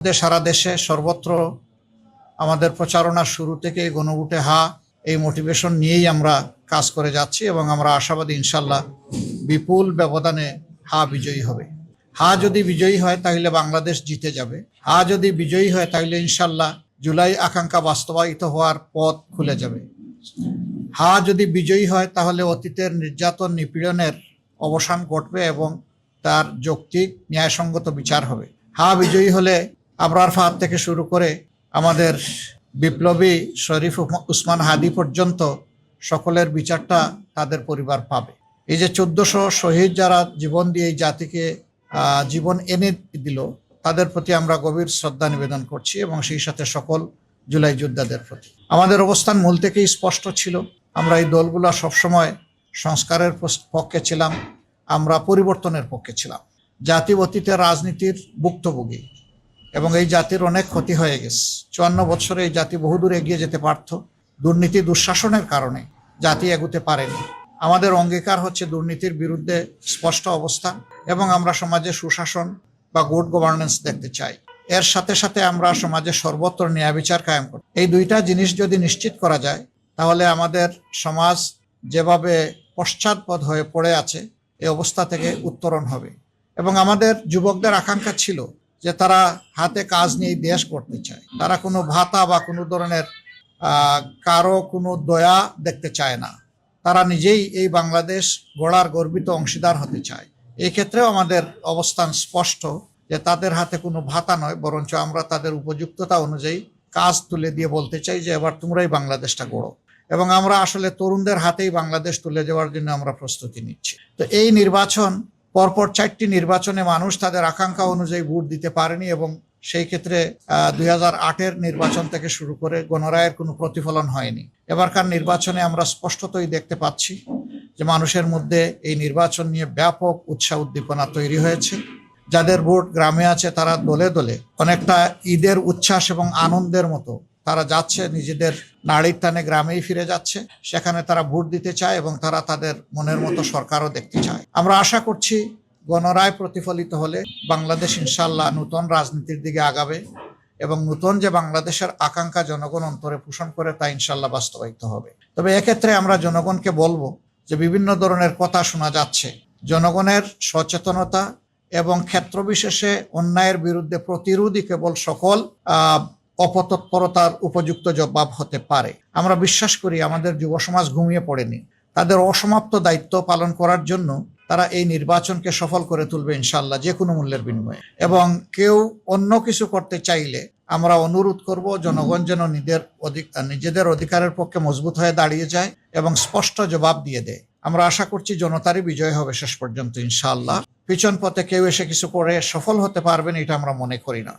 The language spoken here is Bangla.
সারা দেশে সর্বত্র আমাদের প্রচারণার শুরু থেকে গণভোটে হা এই মোটিভেশন নিয়েই আমরা কাজ করে যাচ্ছি এবং আমরা আশাবাদী ইনশাল্লাহ বিপুল ব্যবধানে হা বিজয়ী হবে। হা যদি বিজয়ী হয় তাহলে বাংলাদেশ জিতে যাবে। হা যদি বিজয়ী হয় তাহলে ইনশাল্লাহ জুলাই আকাঙ্ক্ষা বাস্তবায়িত হওয়ার পথ খুলে যাবে। হা যদি বিজয়ী হয় তাহলে অতীতের নির্যাতন নিপীড়নের অবসান ঘটবে এবং তার যৌক্তিক ন্যায়সঙ্গত বিচার হবে। হা বিজয়ী হলে আবরার ফাহাদ থেকে শুরু করে আমাদের বিপ্লবী শরীফ উসমান হাদি পর্যন্ত সকলের বিচারটা তাদের পরিবার পাবে। এই যে 1400 শহীদ যারা জীবন দিয়ে এই জাতিকে জীবন এনে দিল, তাদের প্রতি আমরা গভীর শ্রদ্ধা নিবেদন করছি এবং সেই সাথে সকল জুলাই যোদ্ধাদের প্রতি। আমাদের অবস্থান মূল থেকেই স্পষ্ট ছিল। আমরা এই দলগুলো সবসময় সংস্কারের পক্ষে ছিলাম, আমরা পরিবর্তনের পক্ষে ছিলাম। জাতি অতীতের রাজনীতির ভুক্তভোগী এবং এই জাতির অনেক ক্ষতি হয়ে গেছে। 54 বছরে এই জাতি বহুদূর এগিয়ে যেতে পারত। দুর্নীতি দুঃশাসনের কারণে জাতি এগুতে পারেনি। আমাদের অঙ্গীকার হচ্ছে দুর্নীতির বিরুদ্ধে স্পষ্ট অবস্থান এবং আমরা সমাজে সুশাসন বা গুড গভর্নেন্স দেখতে চাই। এর সাথে সাথে আমরা সমাজে সর্বত্র ন্যায় বিচার কায়েম করি। এই দুইটা জিনিস যদি নিশ্চিত করা যায় তাহলে আমাদের সমাজ যেভাবে পশ্চাৎপদ হয়ে পড়ে আছে এই অবস্থা থেকে উত্তরণ হবে। এবং আমাদের যুবকদের আকাঙ্ক্ষা ছিল যে তারা হাতে কাজ নিয়ে দেশ গড়তে চায়। তারা কোনো ভাতা বা কোনো ধরনের কারো কোনো দয়া দেখতে চায় না। তারা নিজেই এই বাংলাদেশ গড়ার গর্বিত অংশীদার হতে চায়। এই ক্ষেত্রেও আমাদের অবস্থান স্পষ্ট যে তাদের হাতে কোনো ভাতা নয়, বরঞ্চ আমরা তাদের উপযুক্ততা অনুযায়ী কাজ তুলে দিয়ে বলতে চাই যে এবার তোমরাই বাংলাদেশটা গড়ো। এবং আমরা আসলে তরুণদের হাতেই বাংলাদেশ তুলে যাওয়ার জন্য আমরা প্রস্তুতি নিচ্ছি। তো এই নির্বাচন পরপর 4টি নির্বাচনে মানুষ তাদের আকাঙ্ক্ষা অনুযায়ী ভোট দিতে পারেনি এবং সেই ক্ষেত্রে 2008-এর নির্বাচন থেকে শুরু করে গণরায়ের কোনো প্রতিফলন হয়নি। এবারকার নির্বাচনে আমরা স্পষ্টতই দেখতে পাচ্ছি যে মানুষের মধ্যে এই নির্বাচন নিয়ে ব্যাপক উৎসাহ উদ্দীপনা তৈরি হয়েছে। যাদের ভোট গ্রামে আছে তারা দলে দলে অনেকটা ঈদের উচ্ছ্বাস এবং আনন্দের মতো তারা যাচ্ছে, নিজেদের নাড়ির টানে গ্রামেই ফিরে যাচ্ছে। সেখানে তারা ভোট দিতে চায় এবং তারা তাদের মনের মতো সরকারও দেখতে চায়। আমরা আশা করছি গণরায় প্রতিফলিত হলে বাংলাদেশ ইনশাল্লাহ নতুন রাজনীতির দিকে আগাবে এবং নতুন যে বাংলাদেশের আকাঙ্ক্ষা জনগণ অন্তরে পোষণ করে তা ইনশাল্লাহ বাস্তবায়িত হবে। তবে এক্ষেত্রে আমরা জনগণকে বলবো যে বিভিন্ন ধরনের কথা শোনা যাচ্ছে। জনগণের সচেতনতা এবং ক্ষেত্র বিশেষে অন্যায়ের বিরুদ্ধে প্রতিরোধই কেবল সকল অপতৎপরতার উপযুক্ত জবাব হতে পারে। আমরা বিশ্বাস করি আমাদের যুব সমাজ ঘুমিয়ে পড়েনি। তাদের অসমাপ্ত দায়িত্ব পালন করার জন্য তারা এই নির্বাচনকে সফল করে তুলবে ইনশাল্লাহ, যে কোনো মূল্যের বিনিময়ে। এবং কেউ অন্য কিছু করতে চাইলে আমরা অনুরোধ করব জনগণ যেন নিজেদের অধিকারের পক্ষে মজবুত হয়ে দাঁড়িয়ে যায় এবং স্পষ্ট জবাব দিয়ে দেয়। আমরা আশা করছি জনতারই বিজয় হবে শেষ পর্যন্ত ইনশাআল্লাহ। পিছন পথে কেউ এসে কিছু করে সফল হতে পারবেন এটা আমরা মনে করি না।